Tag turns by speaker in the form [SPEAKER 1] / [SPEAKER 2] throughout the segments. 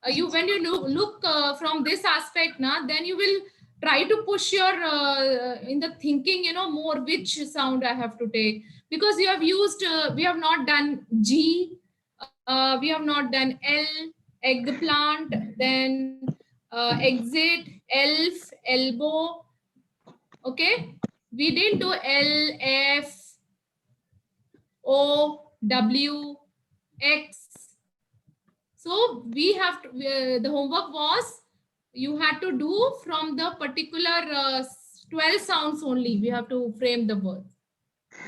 [SPEAKER 1] you when you look from this aspect, then you will try to push your in the thinking, more which sound I have to take, because you have used we have not done G, we have not done L, eggplant, then exit, elf, elbow. Okay, we didn't do L, F, O, W, X. So we have to, the homework was you had to do from the particular 12 sounds only. We have to frame the word.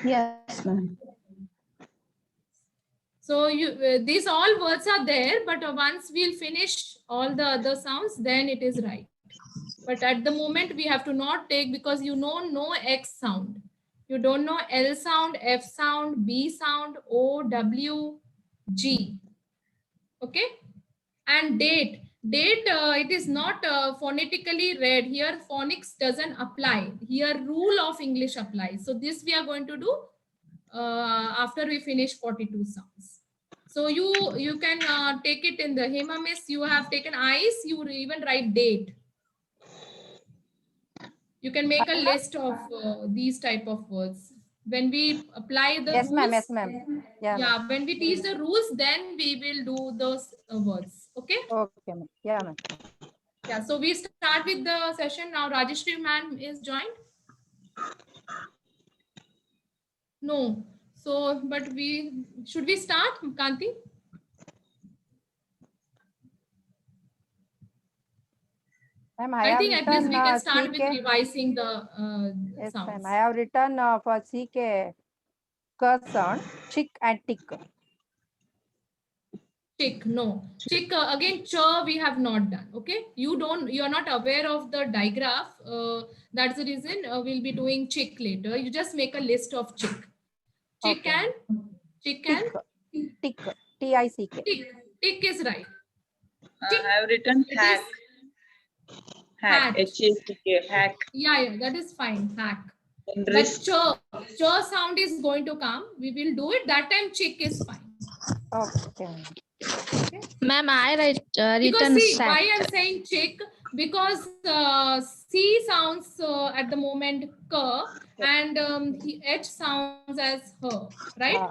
[SPEAKER 2] Yes, ma'am.
[SPEAKER 1] So these all words are there, but once we'll finish all the other sounds, then it is right. But at the moment we have to not take, because you know no X sound. You don't know L sound, F sound, B sound, O, W, G. Okay. And date. Date, it is not phonetically read. Here phonics doesn't apply. Here rule of English applies. So this we are going to do after we finish 42 sounds. So you can take it in the Hema Miss. You have taken ice. You even write date. You can make a list of these type of words. When we apply the
[SPEAKER 2] Yes,
[SPEAKER 1] rules,
[SPEAKER 2] ma'am. Yes, ma'am.
[SPEAKER 1] yeah, when we teach the rules, then we will do those words. Okay.
[SPEAKER 2] Okay, ma'am. Yeah, ma'am.
[SPEAKER 1] Yeah. So we start with the session now. Rajeshri ma'am is joined. No. So, but should we start, Kanti?
[SPEAKER 2] Ma'am,
[SPEAKER 1] I think at least we can start with
[SPEAKER 2] CK.
[SPEAKER 1] revising the
[SPEAKER 2] Yes,
[SPEAKER 1] sounds.
[SPEAKER 2] ma'am. I have written for CK sound, chick and tick.
[SPEAKER 1] Chick, no. Chick, again, ch we have not done. Okay. You're not aware of the digraph. That's the reason we'll be doing chick later. You just make a list of chick. Chick
[SPEAKER 2] Okay.
[SPEAKER 1] and
[SPEAKER 2] Tick. Tick. T-I-C-K.
[SPEAKER 1] Tick. Tick is right.
[SPEAKER 3] I have written hack. Hack. H-A-C-K. Hack.
[SPEAKER 1] Yeah, that is fine. Hack. But ch sound is going to come. We will do it. That time chick is fine.
[SPEAKER 2] Okay.
[SPEAKER 1] Okay.
[SPEAKER 4] Ma'am, I written
[SPEAKER 1] because see,
[SPEAKER 4] sack.
[SPEAKER 1] why I'm saying chick, because C sounds at the moment k, and H sounds as her, right?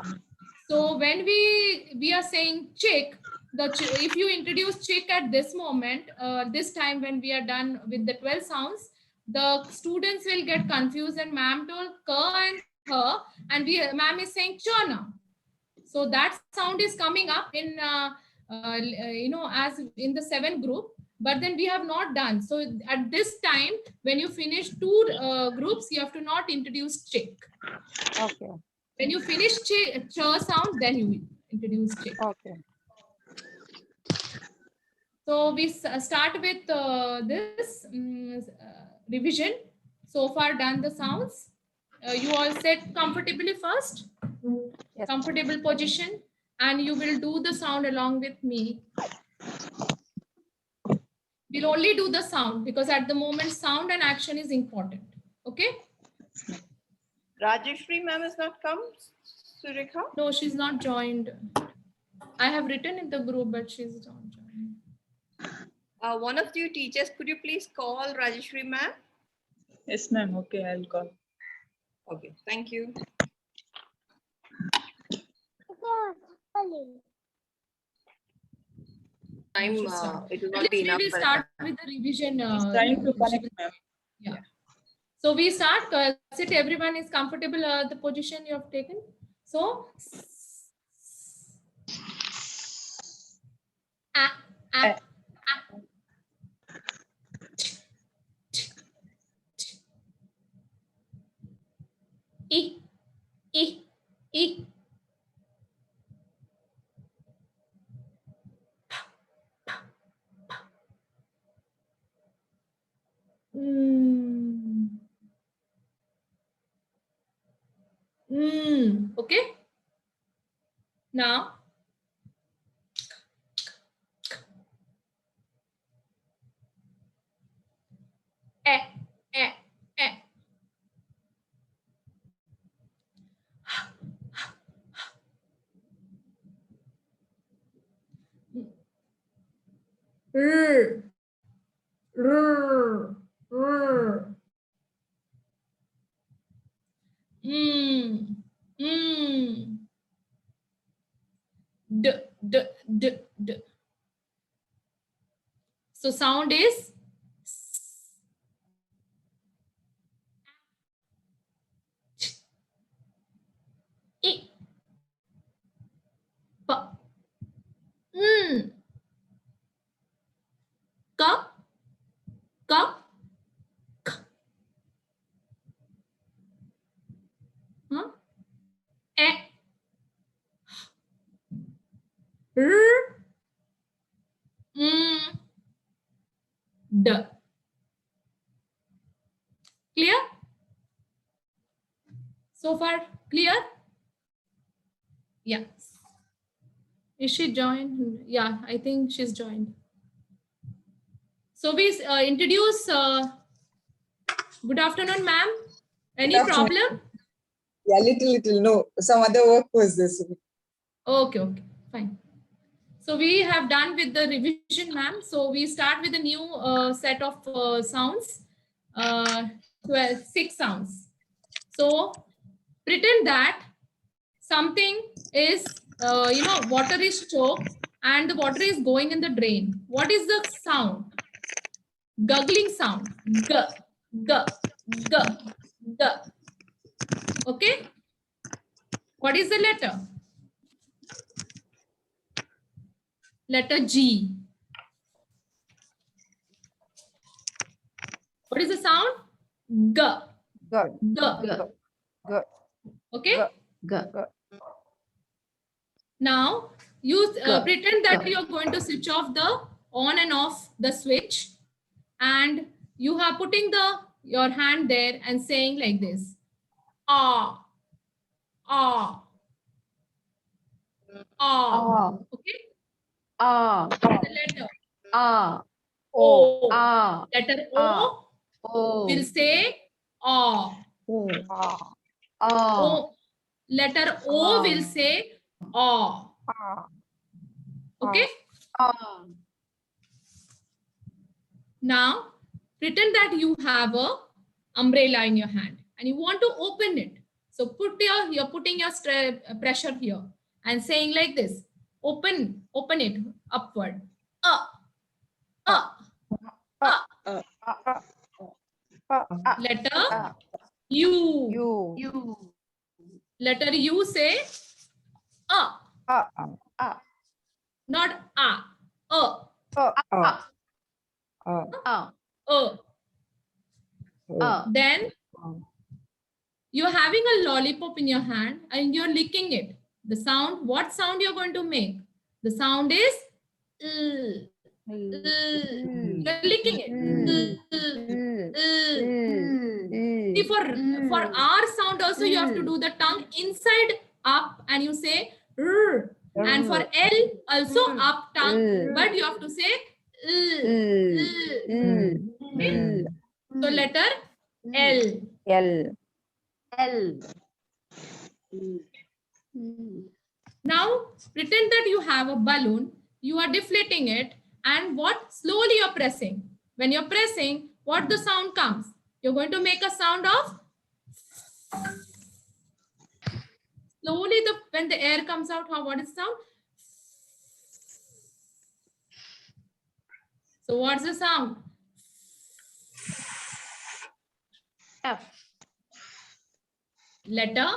[SPEAKER 1] So when we are saying chick, if you introduce chick at this moment, this time when we are done with the 12 sounds, the students will get confused, and ma'am told k and her, and ma'am is saying ch now. So that sound is coming up in as in the 7 group, but then we have not done. So at this time, when you finish 2 groups, you have to not introduce chick.
[SPEAKER 2] Okay.
[SPEAKER 1] When you finish ch sound, then you introduce chick.
[SPEAKER 2] Okay.
[SPEAKER 1] So we start with this revision. So far done the sounds. You all sit comfortably first.
[SPEAKER 2] Yes.
[SPEAKER 1] Comfortable position, and you will do the sound along with me. We'll only do the sound because at the moment sound and action is important. Okay.
[SPEAKER 5] Rajeshri ma'am has not come. Surekha?
[SPEAKER 1] No, she's not joined. I have written in the group, but she's not joined.
[SPEAKER 5] One of you teachers, could you please call Rajeshri ma'am?
[SPEAKER 3] Yes, ma'am. Okay, I'll call.
[SPEAKER 5] Okay, thank you. Time, it will not be enough.
[SPEAKER 1] We will start with the revision.
[SPEAKER 3] Trying to connect, ma'am.
[SPEAKER 1] Yeah. So we start. Sit. Everyone is comfortable. The position you have taken. So. E. Okay. Now. R, R, R. D, D, D, D. So sound is I, P, K, K, K. Huh? E, R, D. Clear? So far, clear? Yeah. Is she joined? Yeah, I think she's joined. So we introduce. Good afternoon, ma'am. Any
[SPEAKER 4] Good afternoon.
[SPEAKER 1] problem?
[SPEAKER 4] Yeah, little. No, some other work was this.
[SPEAKER 1] Okay, fine. So we have done with the revision, ma'am. So we start with a new set of sounds, 6 sounds. So pretend that something is, water is choked and the water is going in the drain. What is the sound? Guggling sound. G, g, g, g. Okay. What is the letter? Letter G. What is the sound? G.
[SPEAKER 2] Good.
[SPEAKER 1] G.
[SPEAKER 2] Good.
[SPEAKER 1] Okay.
[SPEAKER 2] G.
[SPEAKER 1] Now you pretend that you are going to switch off the on and off the switch, and you are putting your hand there and saying like this. Ah. Ah. Ah. Okay.
[SPEAKER 2] Ah.
[SPEAKER 1] The letter
[SPEAKER 2] Ah.
[SPEAKER 1] O.
[SPEAKER 2] Ah.
[SPEAKER 1] Letter O will say ah.
[SPEAKER 2] Ah.
[SPEAKER 1] O. Letter O will say ah. Okay. Now pretend that you have a umbrella in your hand and you want to open it. So you're putting your pressure here and saying like this. Open it upward. Letter U. Letter U say not Then you're having a lollipop in your hand and you're licking it. The sound, what sound you're going to make? The sound is you're licking it. See, for R sound also you have to do the tongue inside up and you say R. And for L also up tongue, but you have to say okay? So letter L. Now pretend that you have a balloon, you are deflating it, and what slowly you're pressing. When you're pressing, what the sound comes? You're going to make a sound of slowly when the air comes out, what is the sound? So what's the sound?
[SPEAKER 2] F.
[SPEAKER 1] Letter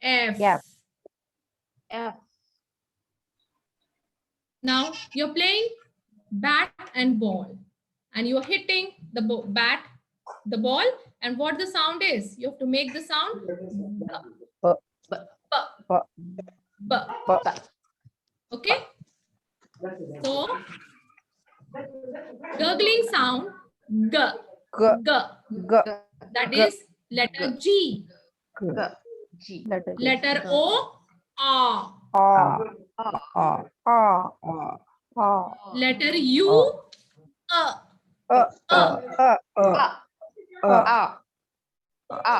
[SPEAKER 1] F.
[SPEAKER 2] F.
[SPEAKER 1] Now you're playing bat and ball and you're hitting the the ball, and what the sound is? You have to make the sound B. Okay. So gurgling sound G. That is letter G. Letter O A. Letter U A.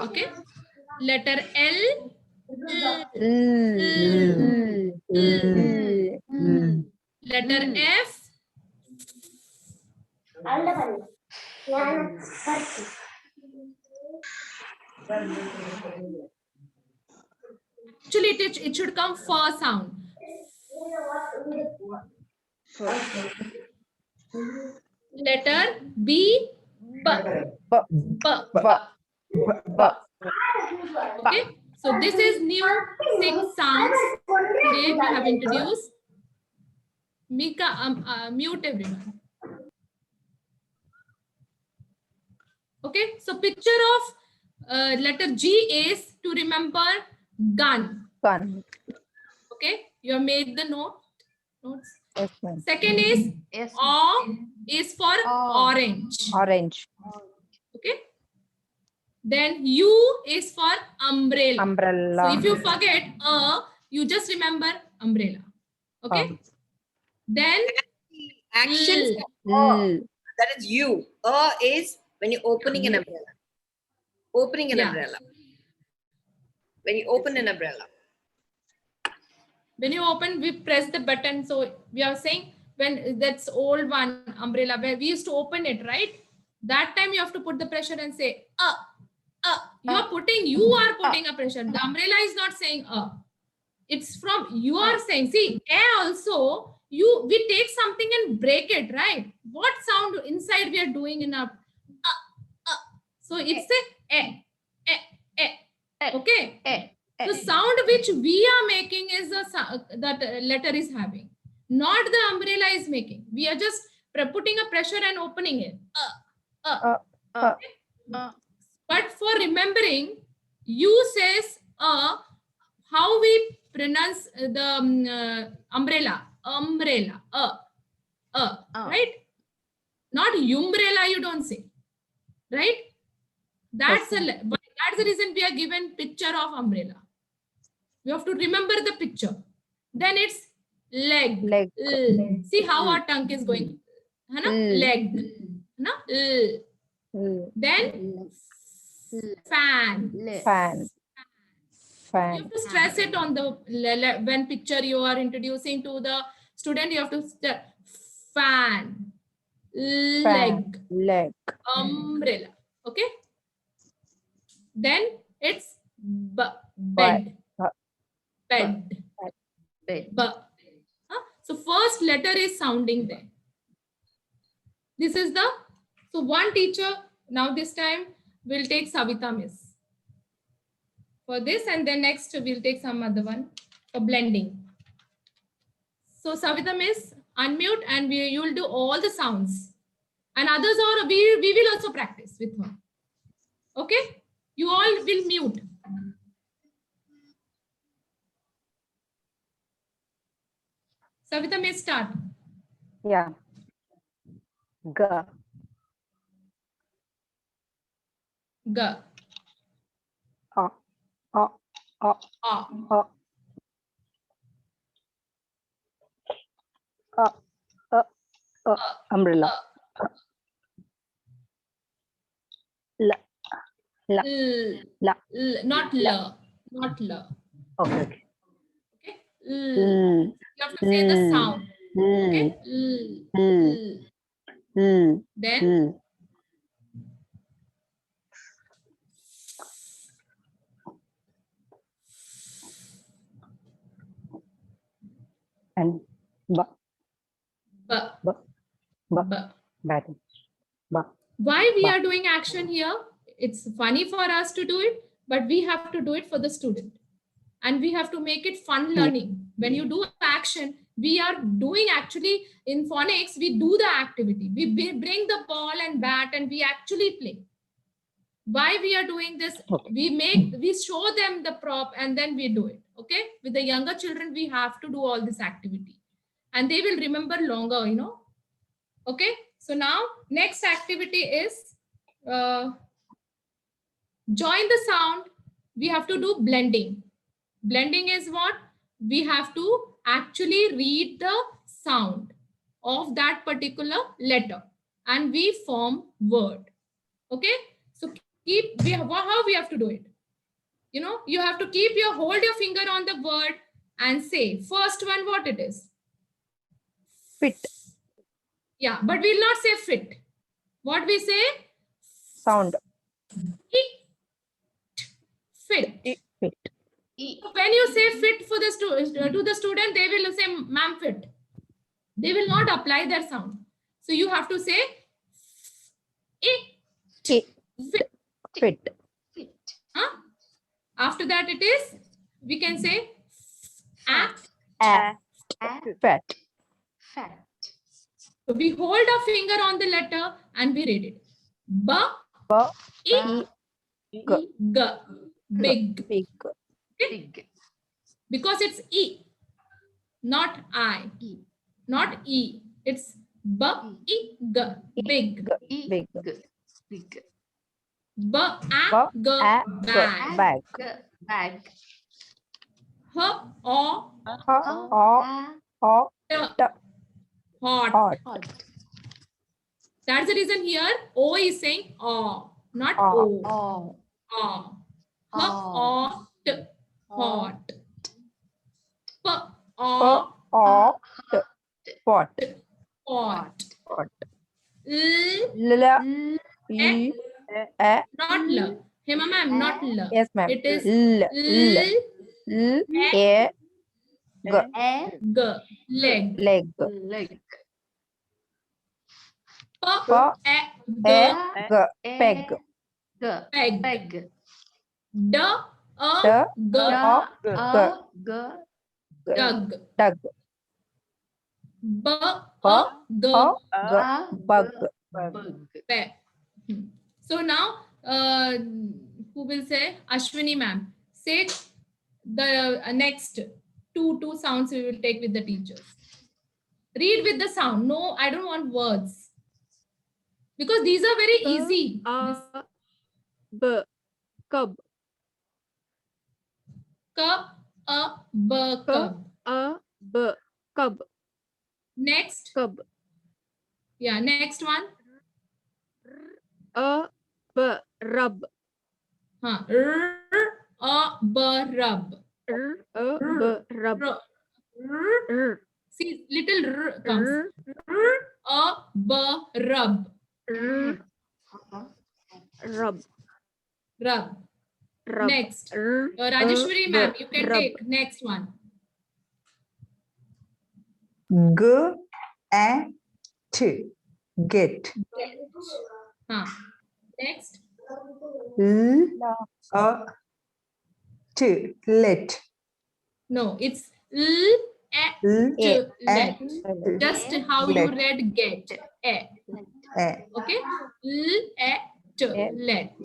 [SPEAKER 1] Okay. Letter L Letter F Actually, it should come fur sound. Letter B, B,
[SPEAKER 2] B,
[SPEAKER 1] B.
[SPEAKER 2] B.
[SPEAKER 1] Okay, so this is new 6 sounds today we have introduced. Mika, mute everyone. Okay, so picture of letter G is to remember gun.
[SPEAKER 2] Gun.
[SPEAKER 1] Okay, you have made the notes.
[SPEAKER 2] Yes, ma'am.
[SPEAKER 1] Second is
[SPEAKER 5] Yes.
[SPEAKER 1] O is for
[SPEAKER 5] O.
[SPEAKER 1] orange.
[SPEAKER 2] Orange.
[SPEAKER 1] Okay. Then U is for umbrella.
[SPEAKER 2] Umbrella.
[SPEAKER 1] So if you forget you just remember umbrella. Okay. Then
[SPEAKER 5] Actions.
[SPEAKER 2] L.
[SPEAKER 5] That is you. Is when you're opening an umbrella. Opening an
[SPEAKER 1] Yeah.
[SPEAKER 5] umbrella. When you open an umbrella.
[SPEAKER 1] when you open, we press the button. So we are saying when that's old one umbrella where we used to open it, right? That time you have to put the pressure and say you are putting a pressure. The umbrella is not saying it's from you are saying. See, also we take something and break it, right? What sound inside we are doing in our so it's a okay. The sound which we are making is that letter is having, not the umbrella is making. We are just putting a pressure and opening it. But for remembering, you says how we pronounce the umbrella, right? Not umbrella. You don't say, right? That's but that's the reason we are given picture of umbrella. We have to remember the picture. Then it's leg.
[SPEAKER 2] Leg.
[SPEAKER 1] See how our tongue is going. है ना? Leg. Na? Then fan.
[SPEAKER 2] Fan.
[SPEAKER 1] You
[SPEAKER 2] Fan.
[SPEAKER 1] have to stress it on the when picture you are introducing to the student. You have to fan. Leg.
[SPEAKER 2] Leg.
[SPEAKER 1] Umbrella. Okay. Then it's bed. Bed. So first letter is sounding there. This is the, so one teacher, now this time we'll take Savita Miss for this, and then next we'll take some other one for blending. So Savita Miss, unmute and you will do all the sounds, and others are we will also practice with her. Okay, you all will mute. Savita Miss, start.
[SPEAKER 2] Yeah. G.
[SPEAKER 1] G.
[SPEAKER 2] Umbrella. L.
[SPEAKER 1] Not L. Not L.
[SPEAKER 2] Okay.
[SPEAKER 1] Okay. You have to say the sound. Okay. Then
[SPEAKER 2] and B.
[SPEAKER 1] B.
[SPEAKER 2] B. B.
[SPEAKER 1] B.
[SPEAKER 2] Batting. B.
[SPEAKER 1] Why we are doing action here? It's funny for us to do it, but we have to do it for the student. And we have to make it fun learning. When you do action, we are doing actually in phonics, we do the activity. We bring the ball and bat and we actually play. Why we are doing this? We show them the prop and then we do it. Okay. With the younger children, we have to do all this activity and they will remember longer, you know. Okay. So now next activity is join the sound. We have to do blending. Blending is what? We have to actually read the sound of that particular letter and we form word. Okay. So how we have to do it? You know, you have to hold your finger on the word and say first one what it is.
[SPEAKER 2] Fit.
[SPEAKER 1] Yeah, but we'll not say fit. What we say?
[SPEAKER 2] Sound.
[SPEAKER 1] Fit.
[SPEAKER 2] Fit.
[SPEAKER 1] When you say fit for the to the student, they will say ma'am fit. They will not apply their sound. So you have to say
[SPEAKER 2] Fit.
[SPEAKER 1] fit.
[SPEAKER 2] Fit.
[SPEAKER 1] Huh? After that, it is, we can say
[SPEAKER 2] Fat.
[SPEAKER 6] Fat.
[SPEAKER 1] So we hold a finger on the letter and we read it. B, I,
[SPEAKER 2] G.
[SPEAKER 1] G. Big.
[SPEAKER 2] Big.
[SPEAKER 6] Big.
[SPEAKER 1] Because it's E, not I, not E. It's B, I, G. Big.
[SPEAKER 2] Big.
[SPEAKER 6] Big.
[SPEAKER 1] B, A, G.
[SPEAKER 2] A.
[SPEAKER 1] Bag.
[SPEAKER 2] Bag.
[SPEAKER 6] Bag.
[SPEAKER 1] H, O,
[SPEAKER 2] O.
[SPEAKER 1] T.
[SPEAKER 2] T.
[SPEAKER 1] Hot.
[SPEAKER 2] Hot.
[SPEAKER 6] Hot.
[SPEAKER 1] That's the reason here O is saying O, not
[SPEAKER 2] O.
[SPEAKER 1] O.
[SPEAKER 6] Oh.
[SPEAKER 1] O. H, O, T. Hot. P, O,
[SPEAKER 2] O. T. Pot.
[SPEAKER 1] hot.
[SPEAKER 2] Pot.
[SPEAKER 1] L,
[SPEAKER 2] L. E. A.
[SPEAKER 1] not L. Hema ma'am, not L.
[SPEAKER 2] Yes, ma'am.
[SPEAKER 1] It is
[SPEAKER 2] L.
[SPEAKER 1] L,
[SPEAKER 2] L. A. G.
[SPEAKER 6] A.
[SPEAKER 1] G. Leg.
[SPEAKER 2] Leg.
[SPEAKER 6] Leg.
[SPEAKER 1] P,
[SPEAKER 2] P.
[SPEAKER 1] E, G.
[SPEAKER 2] G. Peg.
[SPEAKER 1] Peg.
[SPEAKER 6] Peg.
[SPEAKER 1] D,
[SPEAKER 2] D.
[SPEAKER 1] A, G.
[SPEAKER 2] G.
[SPEAKER 1] Dug.
[SPEAKER 2] Dug.
[SPEAKER 1] B,
[SPEAKER 2] B.
[SPEAKER 1] A, G.
[SPEAKER 2] G. Bug.
[SPEAKER 6] Bug.
[SPEAKER 1] Pe. So now, who will say? Ashwini ma'am. Say the next two sounds we will take with the teachers. Read with the sound. No, I don't want words. Because these are very easy. This
[SPEAKER 7] B. Cub.
[SPEAKER 1] K, A, B, cub.
[SPEAKER 7] A. B. Cub.
[SPEAKER 1] Next.
[SPEAKER 7] Cub.
[SPEAKER 1] Yeah, next one.
[SPEAKER 7] A. B. Rub.
[SPEAKER 1] Huh. R, A, B, rub.
[SPEAKER 7] R. A. B. Rub.
[SPEAKER 1] R,
[SPEAKER 7] R.
[SPEAKER 1] see, little R comes.
[SPEAKER 7] R.
[SPEAKER 1] R, A, B, rub.
[SPEAKER 7] R. Rub.
[SPEAKER 1] Rub.
[SPEAKER 7] Rub.
[SPEAKER 1] Next.
[SPEAKER 7] R.
[SPEAKER 1] Rajeshwari
[SPEAKER 7] B,
[SPEAKER 1] ma'am, you can
[SPEAKER 7] rub.
[SPEAKER 1] take next one.
[SPEAKER 4] G A T. Get.
[SPEAKER 1] Huh. Next.
[SPEAKER 4] L A T. Let.
[SPEAKER 1] No, it's L, A,
[SPEAKER 4] L
[SPEAKER 1] T,
[SPEAKER 4] A
[SPEAKER 1] let. Just how you
[SPEAKER 4] let.
[SPEAKER 1] read get. A.
[SPEAKER 4] A.
[SPEAKER 1] Okay. L, A, T, let.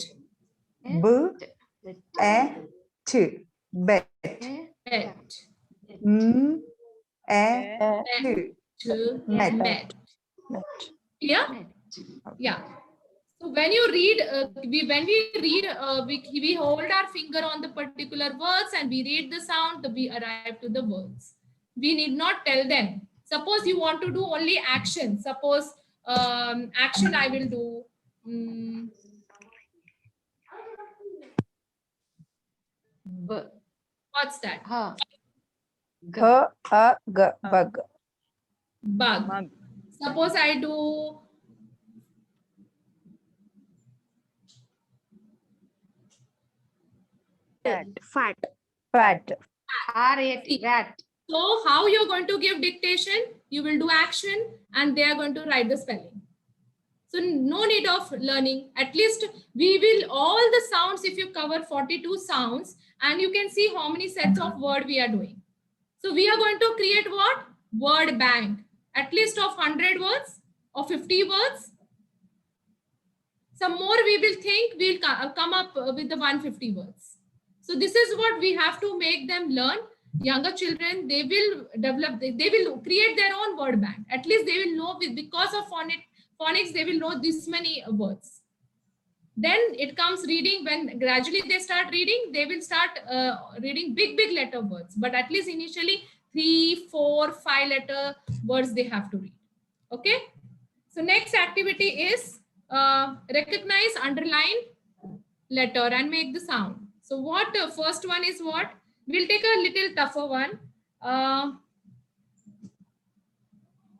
[SPEAKER 4] B A T. Bet.
[SPEAKER 1] Bet.
[SPEAKER 4] M A T.
[SPEAKER 1] To
[SPEAKER 4] Met.
[SPEAKER 1] met. Clear? Yeah. So when you read, when we read, we hold our finger on the particular words and we read the sound, we arrive to the words. We need not tell them. Suppose you want to do only action. Suppose action I will do.
[SPEAKER 6] B.
[SPEAKER 1] What's that?
[SPEAKER 6] Ha.
[SPEAKER 2] G. A. G. Bug.
[SPEAKER 1] Bug.
[SPEAKER 3] Mug.
[SPEAKER 1] Suppose I do
[SPEAKER 7] Fat.
[SPEAKER 2] Fat.
[SPEAKER 6] R-A-T. Rat.
[SPEAKER 1] so how you're going to give dictation? You will do action and they are going to write the spelling. So no need of learning. At least we will all the sounds, if you cover 42 sounds, and you can see how many sets of word we are doing. So we are going to create what? Word bank. At least of 100 words or 50 words. Some more we will think we'll come up with the 150 words. So this is what we have to make them learn. Younger children, they will develop, they will create their own word bank. At least they will know, because of phonics, they will know this many words. Then it comes reading. When gradually they start reading, they will start reading big letter words. But at least initially 3, 4, 5 letter words they have to read. Okay. So next activity is recognize underline letter and make the sound. So what first one is what? We'll take a little tougher one.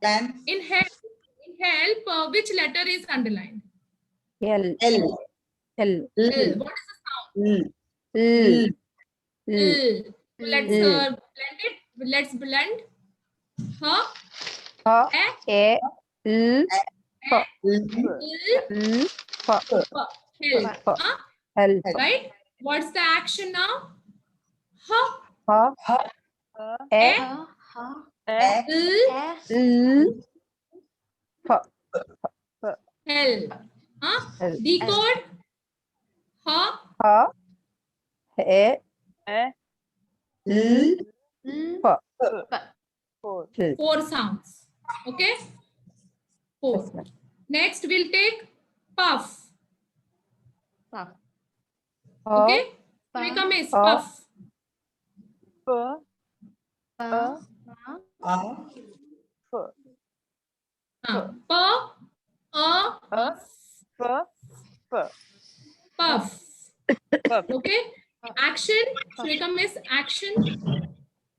[SPEAKER 4] Can.
[SPEAKER 1] In help, which letter is underlined?
[SPEAKER 2] L.
[SPEAKER 4] L.
[SPEAKER 2] L.
[SPEAKER 1] L. What is the sound?
[SPEAKER 4] L.
[SPEAKER 2] L.
[SPEAKER 1] L. So let's
[SPEAKER 2] L.
[SPEAKER 1] blend it. Let's blend. H.
[SPEAKER 2] H.
[SPEAKER 1] A.
[SPEAKER 2] A. L. F.
[SPEAKER 1] L.
[SPEAKER 2] L. F.
[SPEAKER 1] Help.
[SPEAKER 2] F.
[SPEAKER 1] Huh?
[SPEAKER 2] Help.
[SPEAKER 1] Right? What's the action now? H.
[SPEAKER 2] H. A.
[SPEAKER 1] A.
[SPEAKER 4] L.
[SPEAKER 1] L.
[SPEAKER 2] L. F.
[SPEAKER 1] Help. Huh?
[SPEAKER 2] L.
[SPEAKER 1] Decode. H.
[SPEAKER 2] H. A.
[SPEAKER 4] L.
[SPEAKER 2] F. L.
[SPEAKER 1] 4 sounds. Okay? 4.
[SPEAKER 2] Yes, ma'am.
[SPEAKER 1] Next, we'll take puff.
[SPEAKER 6] Puff.
[SPEAKER 1] Okay? Become is puff.
[SPEAKER 6] Pa.
[SPEAKER 4] A.
[SPEAKER 1] Puff. Okay? Action. Become is action.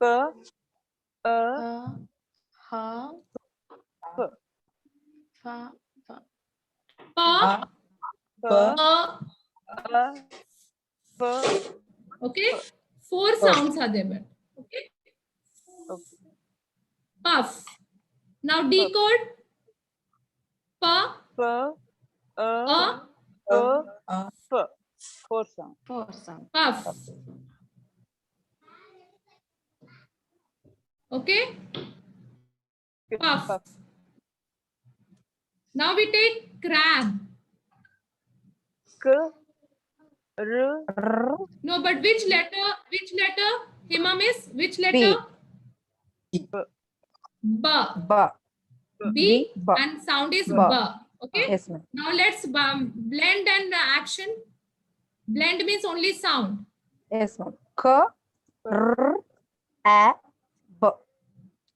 [SPEAKER 6] Ha. Fa.
[SPEAKER 1] Pa. Okay? 4 sounds are there. Okay? Puff. Now decode. Pa.
[SPEAKER 6] Four sound.
[SPEAKER 1] Puff. Okay? Puff. Now we take crab.
[SPEAKER 2] R.
[SPEAKER 1] No, but which letter? Hima miss, which letter?
[SPEAKER 2] B.
[SPEAKER 1] B.
[SPEAKER 2] B.
[SPEAKER 1] B.
[SPEAKER 2] B.
[SPEAKER 1] And sound is
[SPEAKER 2] B.
[SPEAKER 1] B. Okay?
[SPEAKER 2] Yes, ma'am.
[SPEAKER 1] Now let's blend and action. Blend means only sound.
[SPEAKER 2] Yes, ma'am. K. R. A. B.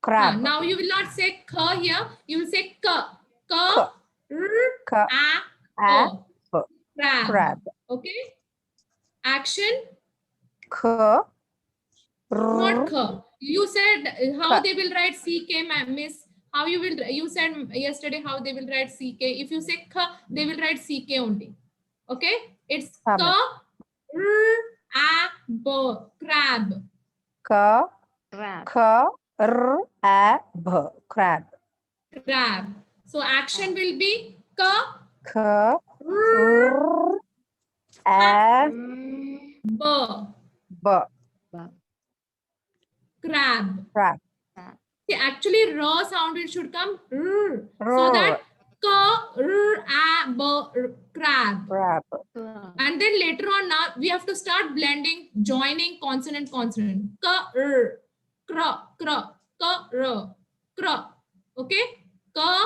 [SPEAKER 2] Crab.
[SPEAKER 1] Now you will not say k here. You will say k. K.
[SPEAKER 2] K.
[SPEAKER 1] R.
[SPEAKER 2] K.
[SPEAKER 1] A.
[SPEAKER 2] A.
[SPEAKER 1] O.
[SPEAKER 2] B.
[SPEAKER 1] Crab.
[SPEAKER 2] Crab.
[SPEAKER 1] Okay? Action.
[SPEAKER 2] K.
[SPEAKER 1] Not
[SPEAKER 2] R.
[SPEAKER 1] k. You said how
[SPEAKER 2] K.
[SPEAKER 1] they will write CK, miss. How you will, you said yesterday how they will write CK. If you say k, they will write CK only. Okay? It's k.
[SPEAKER 2] Ma'am.
[SPEAKER 1] R. A. B. Crab.
[SPEAKER 2] K.
[SPEAKER 6] Crab.
[SPEAKER 2] K. R. A. B. Crab.
[SPEAKER 1] Crab. So action will be k.
[SPEAKER 2] K.
[SPEAKER 1] R.
[SPEAKER 2] R. A.
[SPEAKER 1] B.
[SPEAKER 2] B.
[SPEAKER 1] Crab.
[SPEAKER 2] Crab.
[SPEAKER 1] See, actually, raw sound it should come r. So
[SPEAKER 2] R.
[SPEAKER 1] that k. R. A. B. Crab.
[SPEAKER 2] Crab.
[SPEAKER 1] And then later on, now we have to start blending, joining consonant. K. R. Kr. Kr. K. R. Kr. Okay? K. R.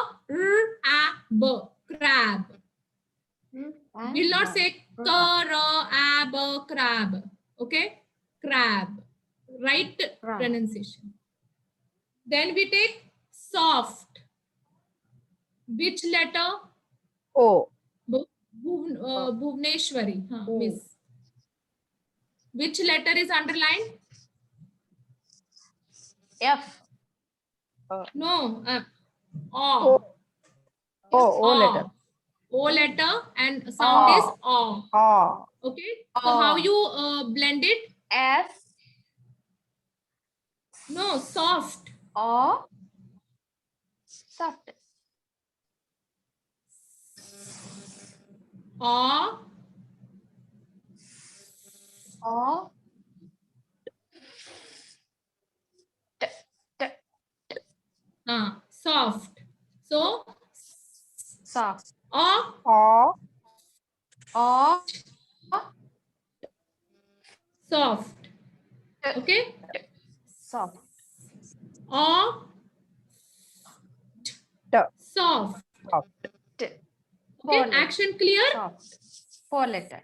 [SPEAKER 1] A. B. Crab. We'll not say k. R. A. B. Crab. Okay? Crab. Right
[SPEAKER 6] Crab.
[SPEAKER 1] pronunciation. Then we take soft. Which letter?
[SPEAKER 2] O.
[SPEAKER 1] Bhuvneshwari. Miss. Which letter is underlined?
[SPEAKER 6] F.
[SPEAKER 1] No. O.
[SPEAKER 2] O. O letter.
[SPEAKER 1] O letter and sound is O.
[SPEAKER 2] O.
[SPEAKER 1] Okay. So how you blend it?
[SPEAKER 6] S.
[SPEAKER 1] No, soft.
[SPEAKER 6] O. Soft.
[SPEAKER 1] O.
[SPEAKER 6] O.
[SPEAKER 1] Soft. So
[SPEAKER 6] Soft.
[SPEAKER 1] O.
[SPEAKER 2] O.
[SPEAKER 6] O.
[SPEAKER 1] Soft. Okay.
[SPEAKER 6] Soft.
[SPEAKER 1] O.
[SPEAKER 2] T.
[SPEAKER 1] Soft.
[SPEAKER 2] Soft.
[SPEAKER 1] Okay.
[SPEAKER 6] Four letter.
[SPEAKER 1] Action clear.
[SPEAKER 6] Soft. 4 letter.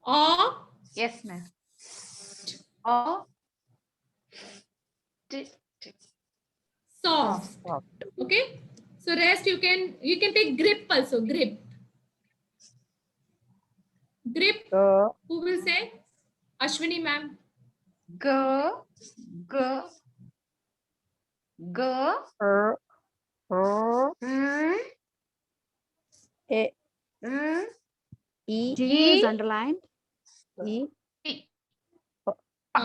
[SPEAKER 1] O.
[SPEAKER 6] Yes, ma'am. O. T.
[SPEAKER 1] Soft.
[SPEAKER 2] Soft.
[SPEAKER 1] Okay. So rest you can take grip also. Grip. Grip.
[SPEAKER 2] G.
[SPEAKER 1] Who will say? Ashwini ma'am.
[SPEAKER 6] G. G. G.
[SPEAKER 2] R. R.
[SPEAKER 6] R.
[SPEAKER 2] A.
[SPEAKER 6] R.
[SPEAKER 2] E,
[SPEAKER 7] G is underlined.
[SPEAKER 2] E,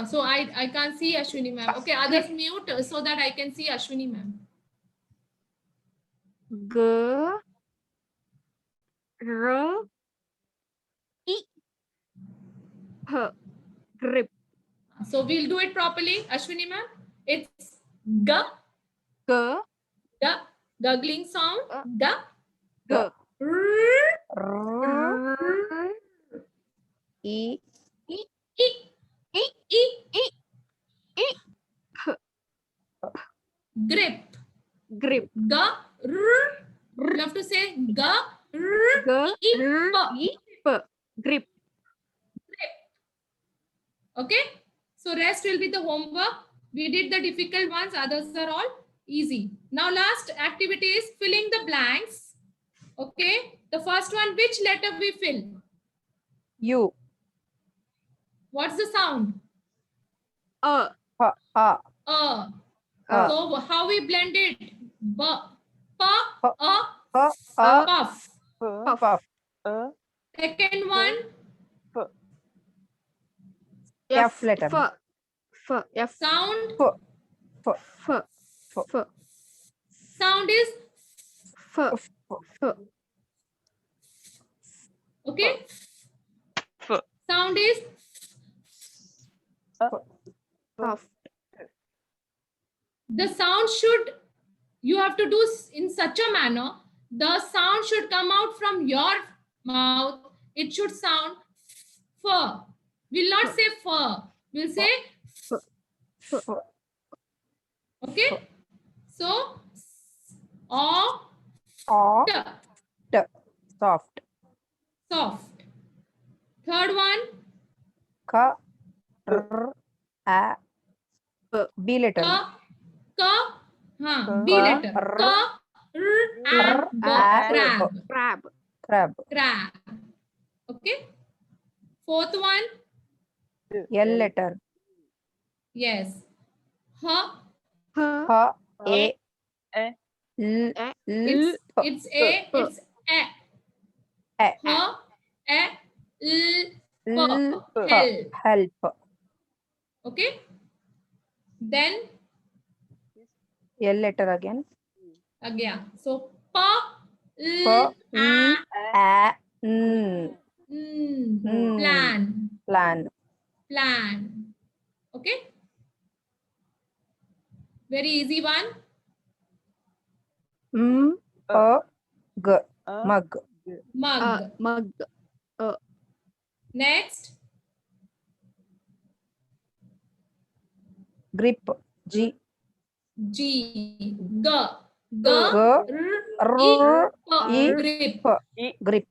[SPEAKER 1] So I can't see Ashwini ma'am. Okay, others mute so that I can see Ashwini ma'am.
[SPEAKER 7] G. R. E. H. Grip.
[SPEAKER 1] So we'll do it properly, Ashwini ma'am. It's G,
[SPEAKER 6] G.
[SPEAKER 1] G, guggling sound. G,
[SPEAKER 6] G.
[SPEAKER 1] R,
[SPEAKER 2] R,
[SPEAKER 7] R.
[SPEAKER 2] E,
[SPEAKER 1] E, E, E, grip.
[SPEAKER 7] Grip.
[SPEAKER 1] G, R. You have to say G, R,
[SPEAKER 7] G.
[SPEAKER 1] E,
[SPEAKER 7] R.
[SPEAKER 1] P.
[SPEAKER 7] E. P. Grip.
[SPEAKER 1] Okay, so rest will be the homework. We did the difficult ones, others are all easy. Now last activity is filling the blanks. Okay, the first one, which letter we fill?
[SPEAKER 2] U,
[SPEAKER 1] What's the sound?
[SPEAKER 7] A.
[SPEAKER 2] A, A,
[SPEAKER 1] A.
[SPEAKER 2] A.
[SPEAKER 1] So how we blend it? B, P,
[SPEAKER 2] A,
[SPEAKER 1] A,
[SPEAKER 2] A,
[SPEAKER 1] puff.
[SPEAKER 2] puff.
[SPEAKER 1] Second one,
[SPEAKER 2] F letter.
[SPEAKER 7] F. F. F.
[SPEAKER 1] sound.
[SPEAKER 7] F. F.
[SPEAKER 1] Sound is,
[SPEAKER 7] F. F.
[SPEAKER 1] okay?
[SPEAKER 3] F.
[SPEAKER 1] Sound is,
[SPEAKER 7] F.
[SPEAKER 1] the sound should, you have to do in such a manner, the sound should come out from your mouth. It should sound fur. We'll not say fur. We'll say,
[SPEAKER 2] F,
[SPEAKER 1] okay? So, o,
[SPEAKER 2] O,
[SPEAKER 1] t,
[SPEAKER 2] T, soft.
[SPEAKER 1] soft. Third one,
[SPEAKER 2] K, R, A, B letter.
[SPEAKER 1] k, B
[SPEAKER 2] K,
[SPEAKER 1] letter.
[SPEAKER 2] R,
[SPEAKER 1] K, R, and B,
[SPEAKER 2] A,
[SPEAKER 1] crab.
[SPEAKER 7] Crab.
[SPEAKER 2] crab.
[SPEAKER 1] Crab. Okay? Fourth one,
[SPEAKER 2] L letter.
[SPEAKER 1] yes. H,
[SPEAKER 7] H.
[SPEAKER 2] H, A,
[SPEAKER 3] A.
[SPEAKER 2] L,
[SPEAKER 7] A.
[SPEAKER 2] L,
[SPEAKER 1] it's A, it's A.
[SPEAKER 2] A,
[SPEAKER 1] H, A, L,
[SPEAKER 2] L,
[SPEAKER 1] help.
[SPEAKER 2] help.
[SPEAKER 1] Okay? Then
[SPEAKER 2] L letter again.
[SPEAKER 1] again. So P,
[SPEAKER 2] P,
[SPEAKER 1] L,
[SPEAKER 2] L, A, N,
[SPEAKER 1] plan.
[SPEAKER 2] plan.
[SPEAKER 1] Plan. Okay? Very easy one.
[SPEAKER 2] M, G, mug.
[SPEAKER 1] Mug.
[SPEAKER 7] Mug.
[SPEAKER 1] Next,
[SPEAKER 2] Grip. G,
[SPEAKER 1] G. G. G.
[SPEAKER 2] G,
[SPEAKER 1] R,
[SPEAKER 2] R,
[SPEAKER 1] E,
[SPEAKER 2] E,
[SPEAKER 1] grip.
[SPEAKER 2] P, grip.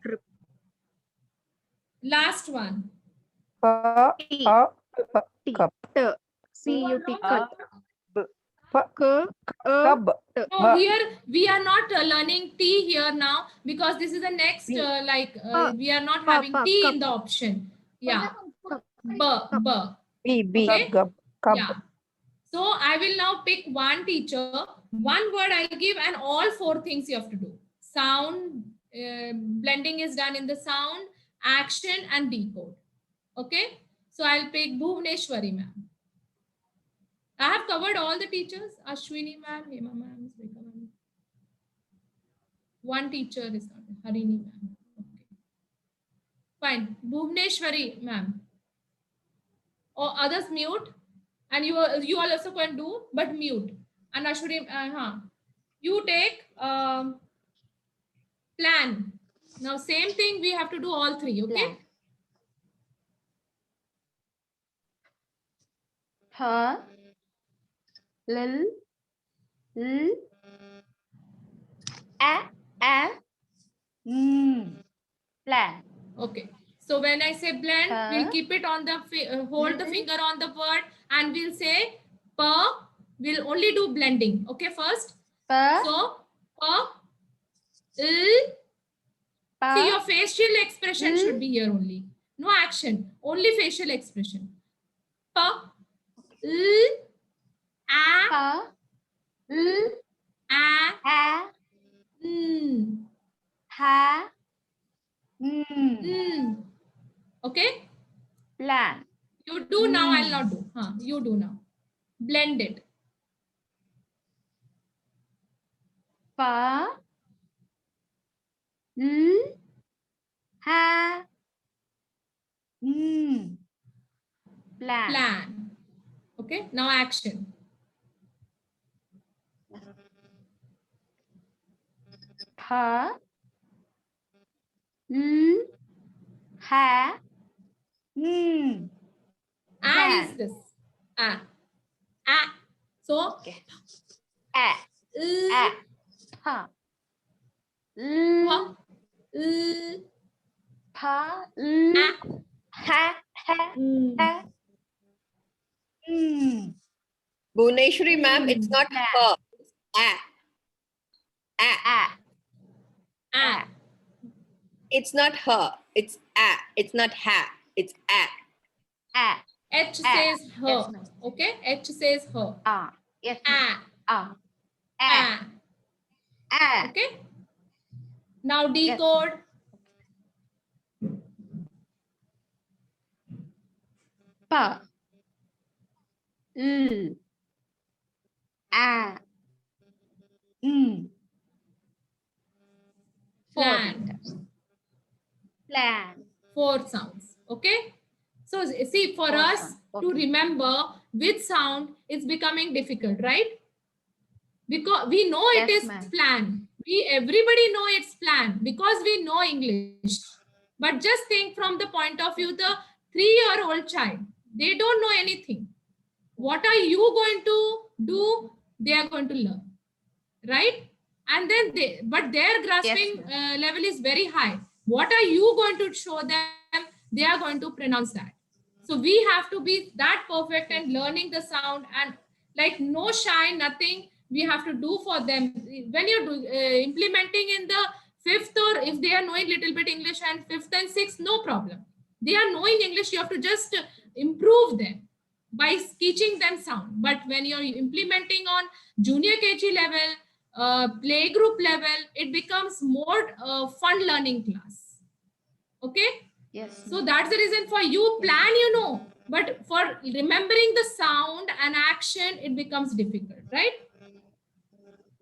[SPEAKER 1] Grip. Last one.
[SPEAKER 2] P,
[SPEAKER 7] T.
[SPEAKER 2] A,
[SPEAKER 7] T.
[SPEAKER 2] cup.
[SPEAKER 7] T. C-U-T. Cut.
[SPEAKER 2] P,
[SPEAKER 7] K.
[SPEAKER 2] cub.
[SPEAKER 1] No, here we are not learning T here now because this is the next we are not having T in the option. Yeah. B.
[SPEAKER 2] B,
[SPEAKER 1] Okay.
[SPEAKER 2] cub.
[SPEAKER 1] Yeah. So I will now pick one teacher, one word I'll give, and all four things you have to do. Sound, blending is done in the sound, action, and decode. Okay. So I'll pick Bhuvneshwari ma'am. I have covered all the teachers. Ashwini ma'am, Hema ma'am, Smrita ma'am. One teacher is not there. Harini ma'am. Okay. Fine. Bhuvneshwari ma'am. Or others mute. And you all also can do, but mute. And Ashwini, you take plan. Now same thing we have to do all three. Okay.
[SPEAKER 6] H, L, L, A, plan.
[SPEAKER 1] Okay. So when I say blend, we'll keep it on the hold the finger on the word, and we'll say per. We'll only do blending. Okay, first.
[SPEAKER 6] P,
[SPEAKER 1] So per. See, your facial expression should be here only. No action, only facial expression. Pa, l, a,
[SPEAKER 6] L,
[SPEAKER 1] a,
[SPEAKER 6] A,
[SPEAKER 1] n.
[SPEAKER 6] Ha,
[SPEAKER 1] Okay?
[SPEAKER 6] Plan.
[SPEAKER 1] You do now, I'll not do. You do now. Blend it.
[SPEAKER 6] Pa. L. Ha. Plan.
[SPEAKER 1] Plan. Okay? Now action.
[SPEAKER 6] Pa. L. Ha.
[SPEAKER 1] Ah is this. Ah. Ah. So,
[SPEAKER 6] Okay. A. Pa.
[SPEAKER 1] Pa.
[SPEAKER 6] Pa.
[SPEAKER 1] Ah.
[SPEAKER 6] Ha. Ha.
[SPEAKER 5] Bhuneshwari ma'am, it's not her. It's a.
[SPEAKER 1] Ah.
[SPEAKER 5] It's not her. It's a. It's not ha. It's a.
[SPEAKER 1] H says her.
[SPEAKER 6] Yes, ma'am.
[SPEAKER 1] Okay? H says her.
[SPEAKER 6] Yes.
[SPEAKER 1] Ah. Ah. Okay? Now decode.
[SPEAKER 6] Pa. L. A.
[SPEAKER 1] Plan.
[SPEAKER 6] Plan.
[SPEAKER 1] 4 sounds. Okay? So see, for
[SPEAKER 6] 4
[SPEAKER 1] us
[SPEAKER 6] sounds.
[SPEAKER 1] to
[SPEAKER 6] Okay.
[SPEAKER 1] remember which sound is becoming difficult, right? Because we know it
[SPEAKER 6] Yes,
[SPEAKER 1] is
[SPEAKER 6] ma'am.
[SPEAKER 1] plan. Everybody know it's plan because we know English. But just think from the point of view, the 3-year-old child, they don't know anything. What are you going to do? They are going to learn, right? And then but their grasping level is very high. What are you going to show them? They are going to pronounce that. So we have to be that perfect and learning the sound, and like no shy, nothing we have to do for them. When you're implementing in the 5th, or if they are knowing little bit English and 5th and 6th, no problem. They are knowing English, you have to just improve them by teaching them sound. But when you're implementing on junior KG level, playgroup level, it becomes more fun learning class. Okay?
[SPEAKER 6] Yes.
[SPEAKER 1] So that's the reason for you plan, but for remembering the sound and action, it becomes difficult, right?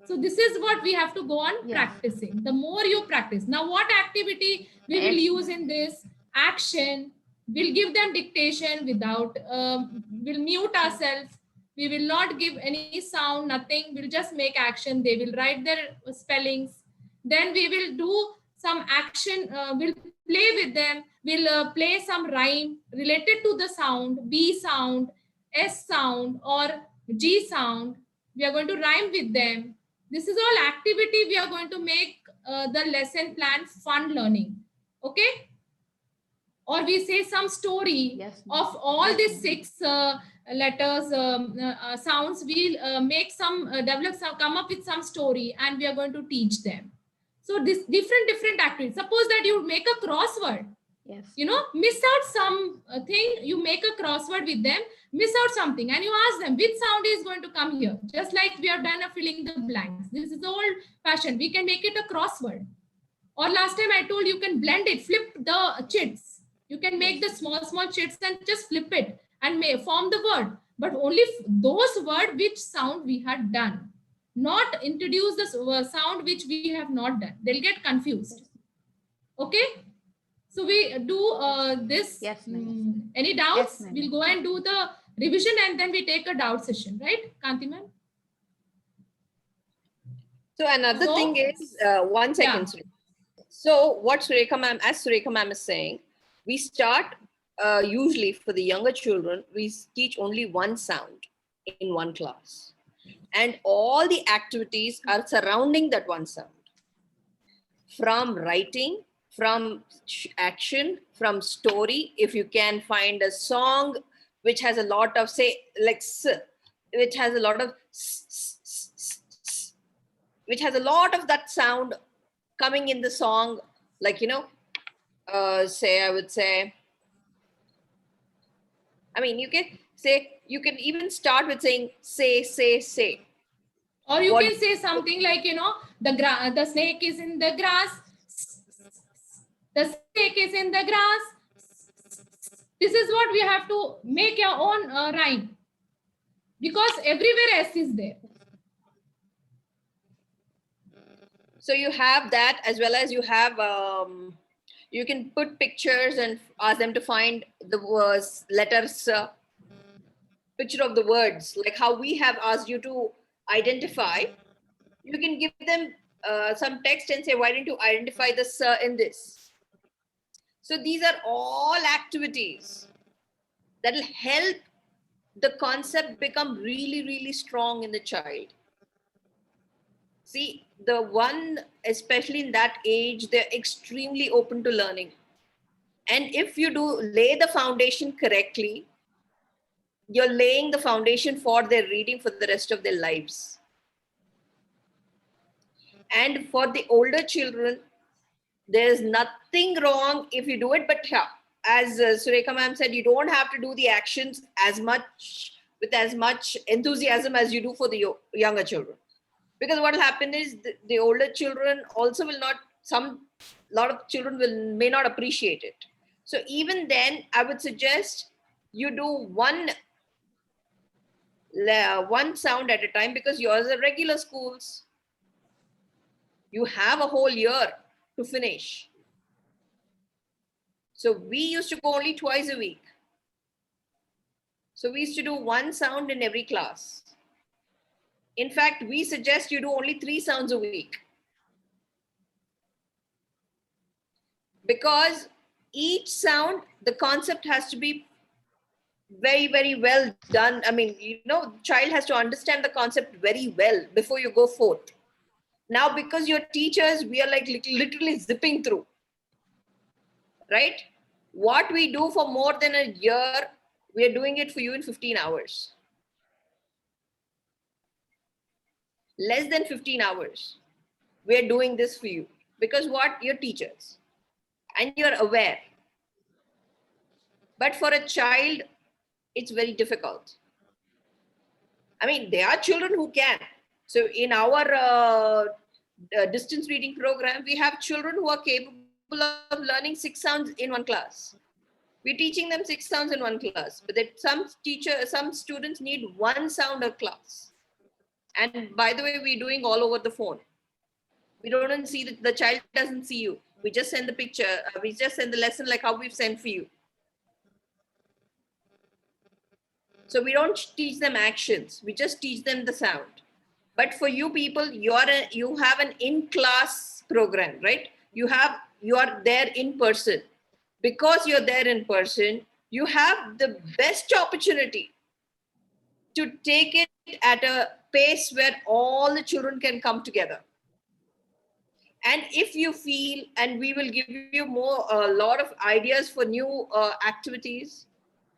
[SPEAKER 1] So this is what we have to go on practicing. The more you practice. Now, what activity we will use in this? Action. We'll give them dictation without, we'll mute ourselves. We will not give any sound, nothing. We'll just make action. They will write their spellings. Then we will do some action. We'll play with them. We'll play some rhyme related to the sound, B sound, S sound, or G sound. We are going to rhyme with them. This is all activity we are going to make the lesson plan fun learning. Okay? Or we say some story of all these 6 letters, sounds. We'll make some, come up with some story, and we are going to teach them. So this different activities. Suppose that you make a crossword.
[SPEAKER 6] Yes.
[SPEAKER 1] Miss out some thing, you make a crossword with them, miss out something, and you ask them which sound is going to come here. Just like we have done a filling the blanks. This is old fashioned. We can make it a crossword. Or last time I told you can blend it, flip the chits. You can make the small chits and just flip it and form the word. But only those words which sound we had done. Not introduce the sound which we have not done. They'll get confused. Okay? So we do this.
[SPEAKER 6] Yes,
[SPEAKER 1] any doubts?
[SPEAKER 6] Yes,
[SPEAKER 1] we'll go and do the revision, and then we take a doubt session, right, Kanti ma'am?
[SPEAKER 5] So another thing is, 1 second.
[SPEAKER 1] Yeah.
[SPEAKER 5] So what Surekha ma'am is saying, we start usually for the younger children, we teach only 1 sound in 1 class. And all the activities are surrounding that 1 sound. From writing, from action, from story. If you can find a song which has a lot of, say, like s, which has a lot of which has a lot of that sound coming in the song, like, say, I would say, I mean, you can say, you can even start with saying, say.
[SPEAKER 1] Or you can say something like, the snake is in the grass. The snake is in the grass. This is what we have to make your own rhyme, because everywhere S is there.
[SPEAKER 5] So you have that, as well as you have, you can put pictures and ask them to find the letters, picture of the words, like how we have asked you to identify. You can give them some text and say, why don't you identify this in this? So these are all activities that will help the concept become really, really strong in the child. See, the one, especially in that age, they're extremely open to learning. And if you do lay the foundation correctly, you're laying the foundation for their reading for the rest of their lives. And for the older children, there's nothing wrong if you do it, but yeah, as Surekha ma'am said, you don't have to do the actions as much with as much enthusiasm as you do for the younger children. Because what will happen is the older children also will not, lot of children may not appreciate it. So even then, I would suggest you do one sound at a time, because yours are regular schools. You have a whole year to finish. So we used to go only twice a week. So we used to do one sound in every class. In fact, we suggest you do only 3 sounds a week. Because each sound, the concept has to be very, very well done. I mean, child has to understand the concept very well before you go forth. Now, because you're teachers, we are like literally zipping through, right? What we do for more than a year, we are doing it for you in 15 hours. Less than 15 hours. We are doing this for you. Because what? You're teachers. And you're aware. But for a child, it's very difficult. I mean, there are children who can. So in our distance reading program, we have children who are capable of learning 6 sounds in one class. We're teaching them 6 sounds in one class, but that some students need 1 sound a class. And by the way, we're doing all over the phone. We don't even see the child doesn't see you. We just send the picture. We just send the lesson like how we've sent for you. So we don't teach them actions. We just teach them the sound. But for you people, you have an in-class program, right? You are there in person. Because you're there in person, you have the best opportunity to take it at a pace where all the children can come together. And if you feel, and we will give you a lot of ideas for new activities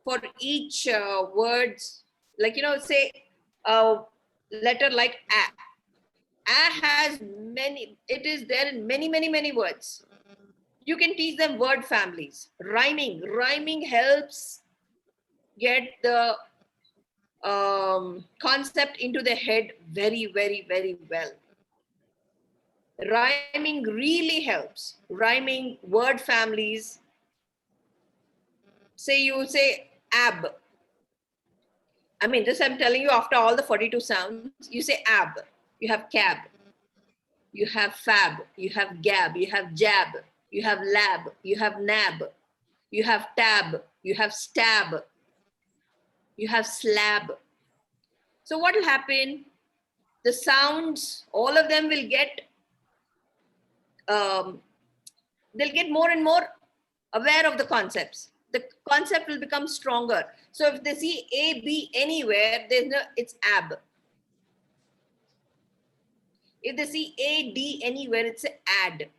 [SPEAKER 5] for each words, like, say a letter like A. A has many, it is there in many, many, many words. You can teach them word families. Rhyming helps get the concept into their head very, very, very well. Rhyming really helps. Rhyming word families. Say you say ab. I mean, this I'm telling you after all the 42 sounds. You say ab. You have cab. You have fab. You have gab. You have jab. You have lab. You have nab. You have tab. You have stab. You have slab. So what will happen? The sounds, all of them will get, they'll get more and more aware of the concepts. The concept will become stronger. So if they see A, B anywhere, it's ab. If they see A, D anywhere, it's add.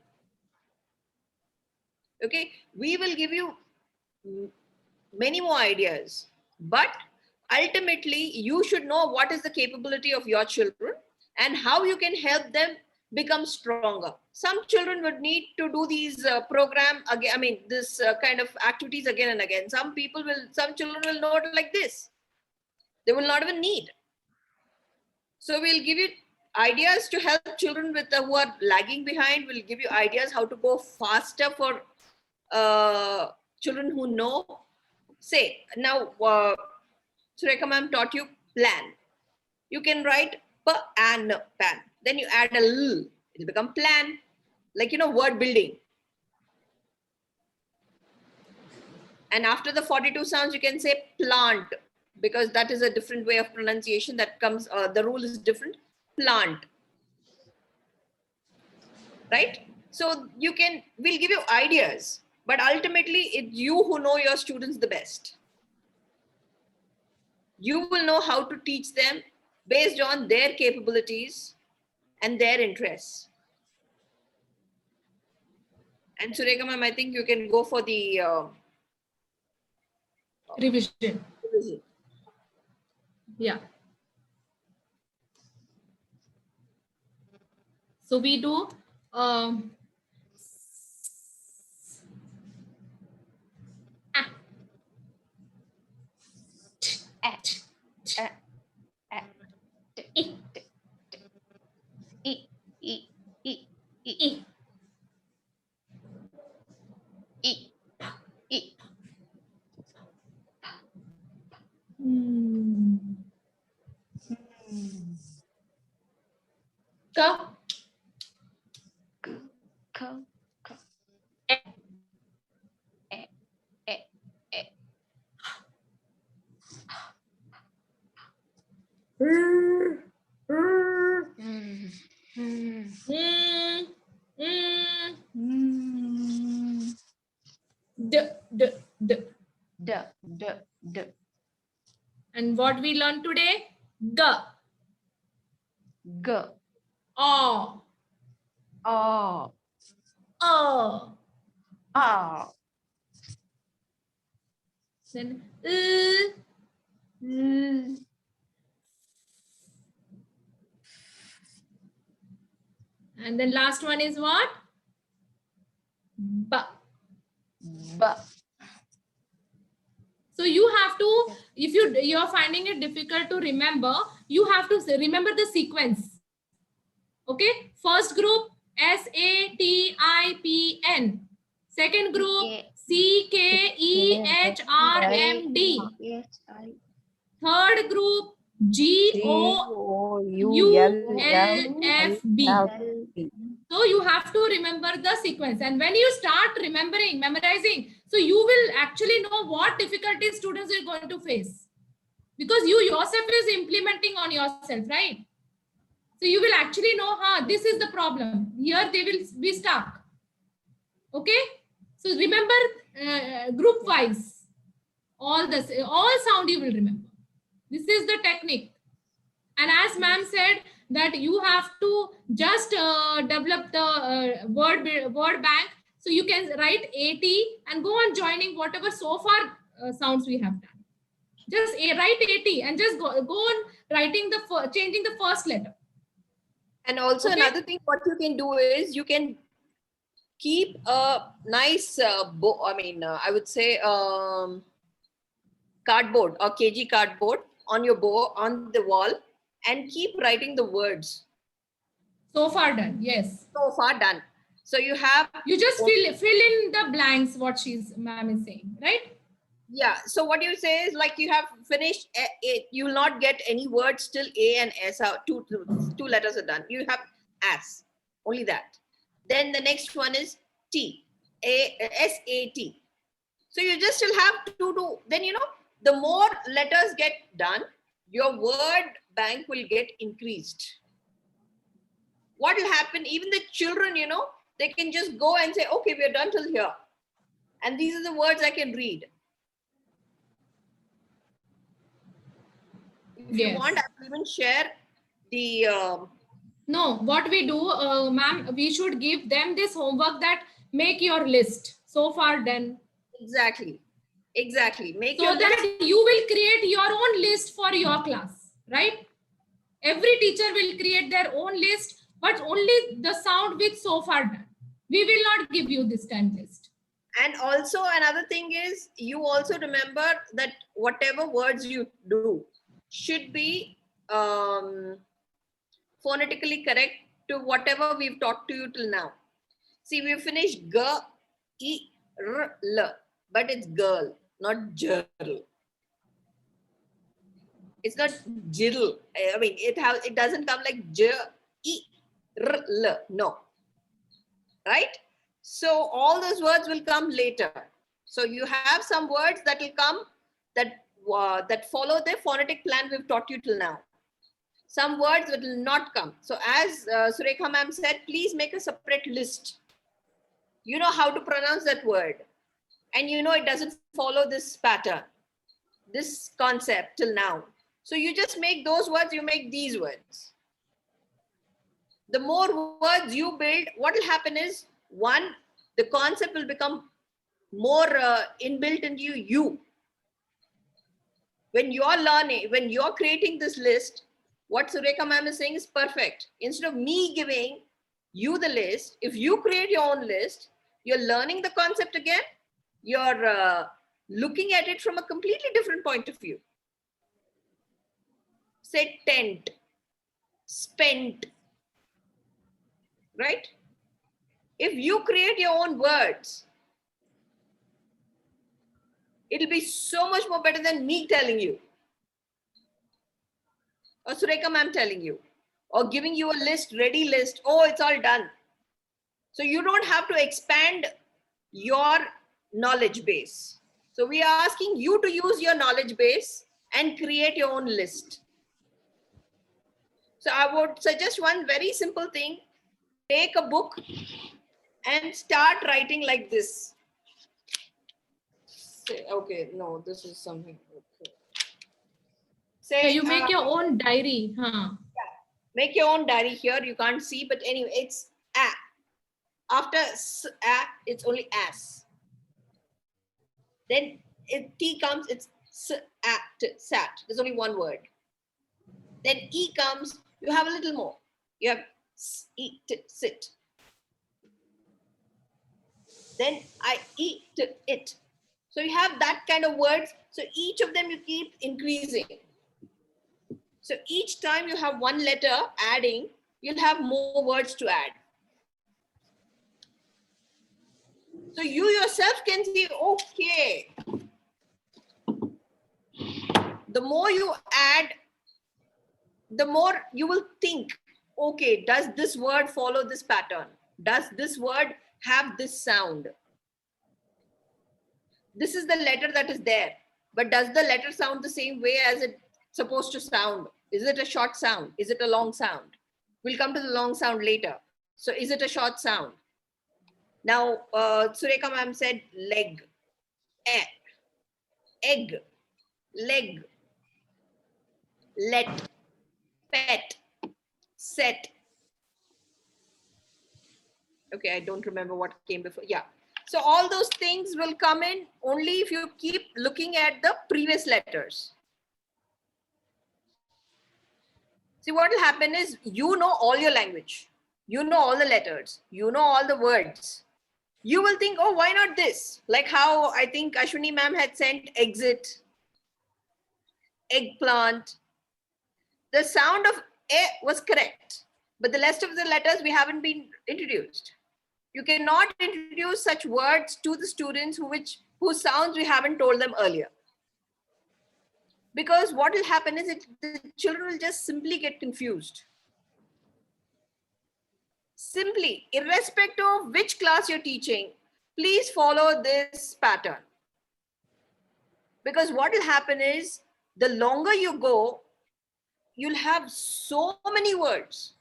[SPEAKER 5] Okay, we will give you many more ideas, but ultimately you should know what is the capability of your children and how you can help them become stronger. Some children would need to do these program again. I mean, this kind of activities again and again. Some children will know it like this. They will not even need. So we'll give you ideas to help children with who are lagging behind. We'll give you ideas how to go faster for children who know, say now, Surekha ma'am taught you plan. You can write pan. Then you add a l. It'll become plan. Like, word building. And after the 42 sounds, you can say plant, because that is a different way of pronunciation that comes, the rule is different. Plant. Right? So we'll give you ideas, but ultimately it's you who know your students the best. You will know how to teach them based on their capabilities and their interests. And Surekha ma'am, I think you can go for the
[SPEAKER 1] Revision.
[SPEAKER 5] revision.
[SPEAKER 1] Yeah. So we do ka, d. And what we learned today? G. O. Then and then last one is what? B. So you have to, if you're finding it difficult to remember, you have to remember the sequence. Okay, first group SATIPN. Second group CKEHRMD. Third group GOULFB. So you have to remember the sequence, and when you start memorizing, so you will actually know what difficulties students are going to face, because you yourself is implementing on yourself, right? So you will actually know, this is the problem. Here they will be stuck. Okay. So remember group wise, all sound you will remember. This is the technique. And as ma'am said, that you have to just develop the word bank. So you can write 80 and go on joining whatever so far sounds we have done. Just write 80 and just go on writing changing the first letter.
[SPEAKER 5] And also another thing, what you can do is you can keep a nice, I would say cardboard or kg cardboard on your on the wall, and keep writing the words.
[SPEAKER 1] So far done, yes.
[SPEAKER 5] So far done. So you
[SPEAKER 1] just fill in the blanks, what ma'am is saying, right?
[SPEAKER 5] Yeah. So what you say is, like, you have finished you will not get any words till A and S are two letters are done. You have S, only that. Then the next one is T, S-A-T. So you just still have to then, the more letters get done, your word bank will get increased. What will happen? Even the children, they can just go and say, okay, we're done till here. And these are the words I can read. If you want, I will even share the...
[SPEAKER 1] No, what we do, ma'am, we should give them this homework that make your list. So far done.
[SPEAKER 5] Exactly. Make
[SPEAKER 1] so that list. You will create your own list for your class, right? Every teacher will create their own list, but only the sound with so far done. We will not give you this 10 list.
[SPEAKER 5] And also another thing is, you also remember that whatever words you do should be phonetically correct to whatever we've taught to you till now. See, we've finished G, E, L, but it's girl, not girl. It's not jiddle. I mean, it doesn't come like j, e, r, l. No. Right? So all those words will come later. So you have some words that will come that follow the phonetic plan we've taught you till now. Some words that will not come. So as Surekha ma'am said, please make a separate list. You know how to pronounce that word. And you know it doesn't follow this pattern, this concept till now. So you just make those words, you make these words. The more words you build, what will happen is, one, the concept will become more inbuilt into you. When you're learning, when you're creating this list, what Surekha ma'am is saying is perfect. Instead of me giving you the list, if you create your own list, you're learning the concept again, you're looking at it from a completely different point of view. Say tent, spent, right? If you create your own words, it'll be so much more better than me telling you, or Surekha ma'am telling you, or giving you a list, ready list. Oh, it's all done. So you don't have to expand your knowledge base. So we are asking you to use your knowledge base and create your own list. So I would suggest one very simple thing. Take a book and start writing like this. Say, okay, no, this is something. Okay. Say,
[SPEAKER 1] You make your own diary. Huh?
[SPEAKER 5] Make your own diary here. You can't see, but anyway, it's a. After s, a, it's only as. Then if t comes, it's s, at, sat. There's only one word. Then e comes, you have a little more. You have s, eat, sit. Then I eat it. So you have that kind of words. So each of them you keep increasing. So each time you have one letter adding, you'll have more words to add. So you yourself can see, okay, the more you add, the more you will think, okay, does this word follow this pattern? Does this word have this sound? This is the letter that is there, but does the letter sound the same way as it's supposed to sound? Is it a short sound? Is it a long sound? We'll come to the long sound later. So is it a short sound? Now, Surekha ma'am said leg, egg, leg, let, pet, set. Okay, I don't remember what came before. Yeah. So all those things will come in only if you keep looking at the previous letters. See, what will happen is, you know all your language. You know all the letters. You know all the words. You will think, oh, why not this? Like how I think Ashwini ma'am had sent exit, eggplant. The sound of e was correct, but the rest of the letters we haven't been introduced. You cannot introduce such words to the students whose sounds we haven't told them earlier. Because what will happen is the children will just simply get confused. Simply, irrespective of which class you're teaching, please follow this pattern. Because what will happen is, the longer you go, you'll have so many words.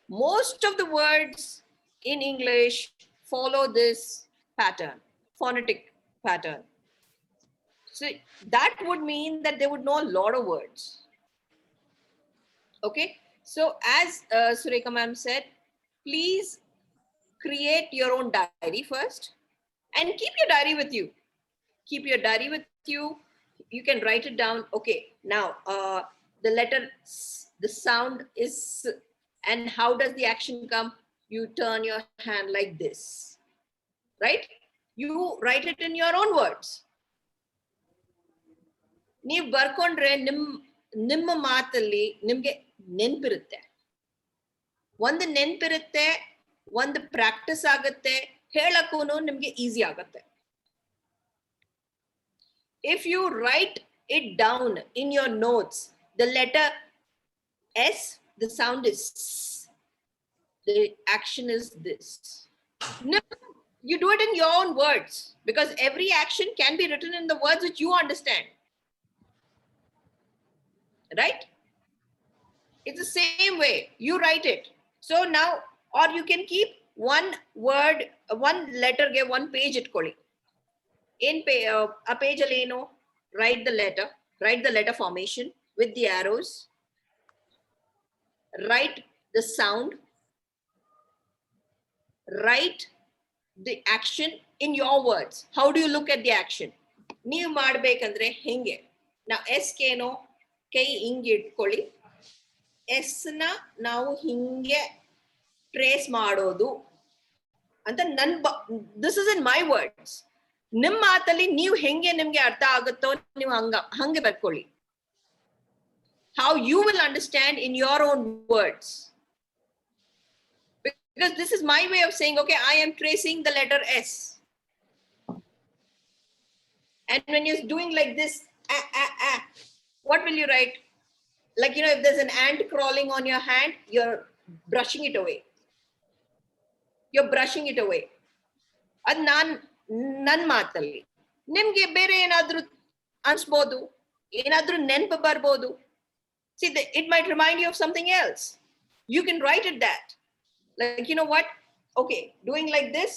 [SPEAKER 5] Most of the words in English follow this pattern, phonetic pattern. So that would mean that they would know a lot of words. Okay, so as Surekha ma'am said, please create your own diary first and keep your diary with you. Keep your diary with you. You can write it down. Okay, now the letter S, the sound is S, and how does the action come? You turn your hand like this, right? You write it in your own words. ನೀವು ಬರ್ಕೊಂಡ್ರೆ ನಿಮ್ಮ ಮಾತಲ್ಲಿ ನಿಮ್ಗೆ ನೆನಪಿರುತ್ತೆ, ಒಂದು ನೆನಪಿರುತ್ತೆ, ಒಂದು practice ಆಗುತ್ತೆ, ಹೇಳಕ್ಕೂ ನಿಮ್ಗೆ easy ಆಗುತ್ತೆ. if you write it down in your notes, the letter S, the sound is S. The action is this. No, you do it in your own words because every action can be written in the words which you understand. Right? It's the same way. You write it. So now, or you can keep one word, one letter, get one page it calling. In a page aleno, write the letter formation with the arrows. Write the sound. Write the action in your words. How do you look at the action? ನೀವು ಮಾಡಬೇಕಂದ್ರೆ ಹಿಂಗೆ. Now S ಕೇನೋ ಕೈ ಹಿಂಗೆ ಇಟ್ಕೊಳ್ಳಿ. S ನ ನಾವು ಹಿಂಗೆ trace ಮಾಡೋದು ಅಂತ this is in my words. ನಿಮ್ಮ ಮಾತಲ್ಲಿ ನೀವು ಹೆಂಗೆ ನಿಮ್ಗೆ ಅರ್ಥ ಆಗುತ್ತೋ ನೀವು ಹಂಗೆ ಬರ್ಕೊಳ್ಳಿ. How you will understand in your own words. Because this is my way of saying, okay, I am tracing the letter S. And when you're doing like this, what will you write? Like, you know, if there's an ant crawling on your hand, you're brushing it away. You're brushing it away. Ad nan matali. Nimge bere enadru ansbodu, enadru nenpa barbodu. See, it might remind you of something else. You can write it that. Like, you know what? Okay, doing like this,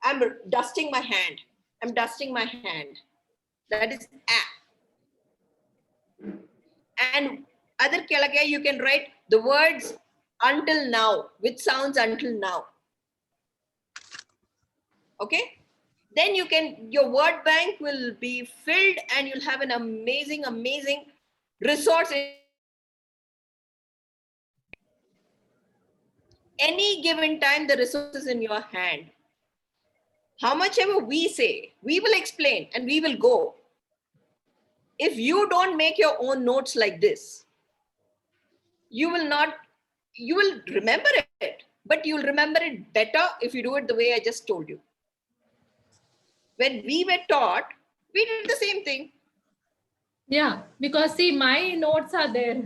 [SPEAKER 5] I'm dusting my hand. I'm dusting my hand. That is A. And other kelage, you can write the words until now, with sounds until now. Okay? Then you can, your word bank will be filled and you'll have an amazing, amazing resource. Any given time, the resource is in your hand. How much ever we say, we will explain and we will go. If you don't make your own notes like this, you will remember it, but you'll remember it better if you do it the way I just told you. When we were taught, we did the same thing.
[SPEAKER 1] Yeah, because see, my notes are there.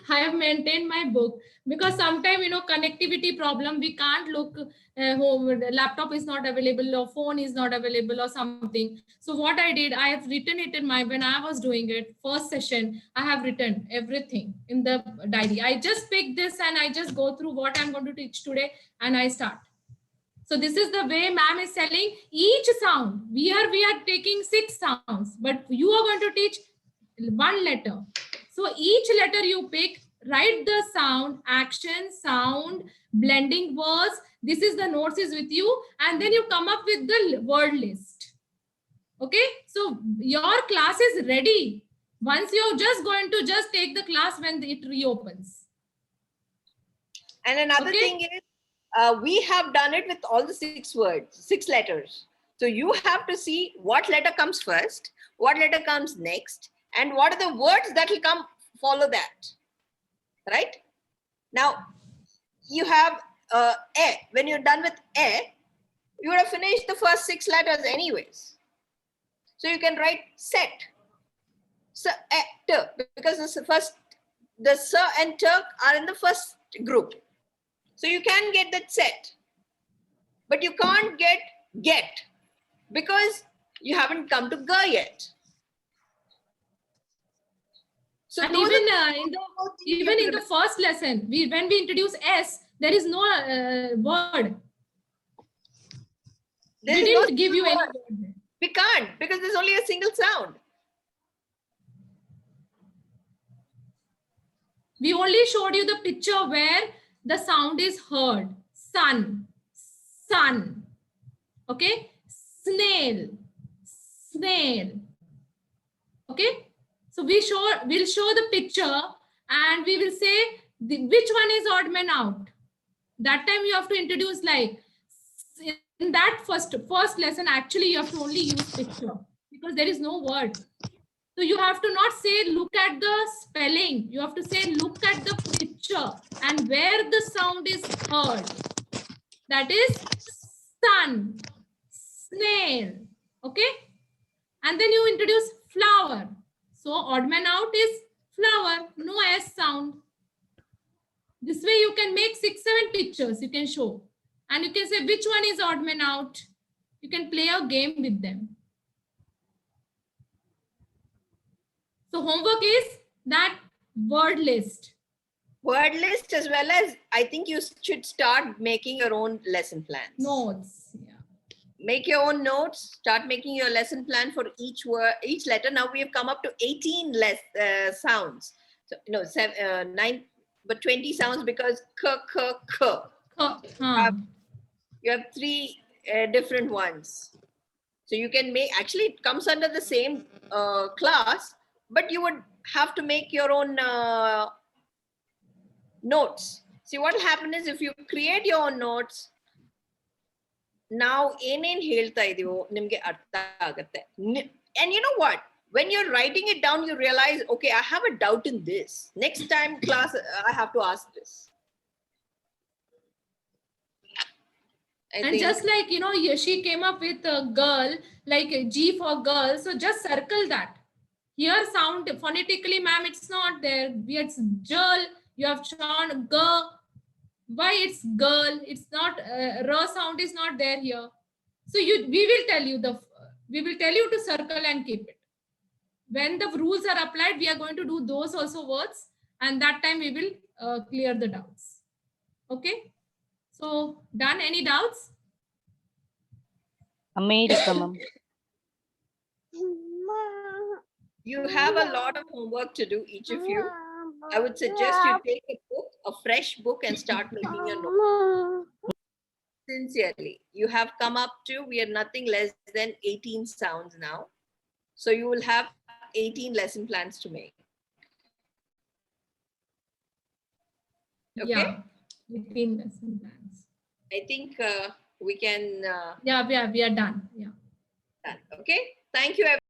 [SPEAKER 1] I have maintained my book because sometimes, you know, connectivity problem, we can't look home, the laptop is not available or phone is not available or something. So what I did, I have written it in my, when I was doing it, first session, I have written everything in the diary. I just pick this and I just go through what I'm going to teach today and I start. So this is the way ma'am is telling each sound. We are taking 6 sounds, but you are going to teach one letter. So each letter you pick, write the sound, action, sound, blending words. This is the notes is with you. And then you come up with the word list. Okay. So your class is ready. Once you're just going to just take the class when it reopens.
[SPEAKER 5] And another
[SPEAKER 1] Okay.
[SPEAKER 5] thing is, we have done it with all the 6 words, 6 letters. So you have to see what letter comes first, what letter comes next, and what are the words that will come follow that. Right? Now, you have A. When you're done with A, you would have finished the first 6 letters anyways. So you can write set. So, because the sir and Turk are in the first group. So you can get that set, but you can't get because you haven't come to Ga yet. So
[SPEAKER 1] And
[SPEAKER 5] those
[SPEAKER 1] even in the first lesson, when we introduce S, there is no word.
[SPEAKER 5] there
[SPEAKER 1] We
[SPEAKER 5] is
[SPEAKER 1] didn't
[SPEAKER 5] no
[SPEAKER 1] give you any
[SPEAKER 5] word.
[SPEAKER 1] word.
[SPEAKER 5] We can't because there's only a single sound.
[SPEAKER 1] We only showed you the picture where the sound is heard. Sun, sun. Okay. Snail, snail. Okay. So we'll show the picture and we will say which one is odd man out. That time you have to introduce like in that first lesson, actually you have to only use picture because there is no word. So you have to not say look at the spelling. You have to say look at the picture and where the sound is heard. That is sun, snail. Okay. And then you introduce flower. So odd man out is flower, no S sound. This way you can make 6-7 pictures you can show. And you can say which one is odd man out. You can play a game with them. So homework is that word list.
[SPEAKER 5] Word list, as well as I think you should start making your own lesson plans.
[SPEAKER 1] Notes. Yeah.
[SPEAKER 5] Make your own notes. Start making your lesson plan for each word, each letter. Now we have come up to 18 sounds. So no, 9, but 20 sounds because k, k, k. You have 3 different ones. So you can make, actually it comes under the same class, but you would have to make your own notes. See, what will happen is if you create your own notes, now ಏನೇನ್ ಹೇಳ್ತಾ ಇದೀವೋ ನಿಮ್ಗೆ ಅರ್ಥ ಆಗುತ್ತೆ. And you know what? When you're writing it down, you realize, okay, I have a doubt in this. Next time class, I have to ask this.
[SPEAKER 1] And just like, you know, she came up with a girl, like a G for girl. So just circle that. Here sound phonetically, ma'am, it's not there. It's girl. You have shown G. Why it's girl? It's not, R sound is not there here. So we will tell you to circle and keep it. When the rules are applied, we are going to do those also words. And that time we will clear the doubts. Okay. So done, any doubts?
[SPEAKER 3] America, ma'am.
[SPEAKER 5] You have a lot of homework to do, each of you. I would suggest you take a book, a fresh book, and start making your notes. Sincerely, you have come up to, we are nothing less than 18 sounds now. So you will have 18 lesson plans to make. Okay.
[SPEAKER 1] Yeah, 18 lesson plans.
[SPEAKER 5] I think we can.
[SPEAKER 1] Yeah, we are done. Yeah.
[SPEAKER 5] Okay. Thank you, everyone.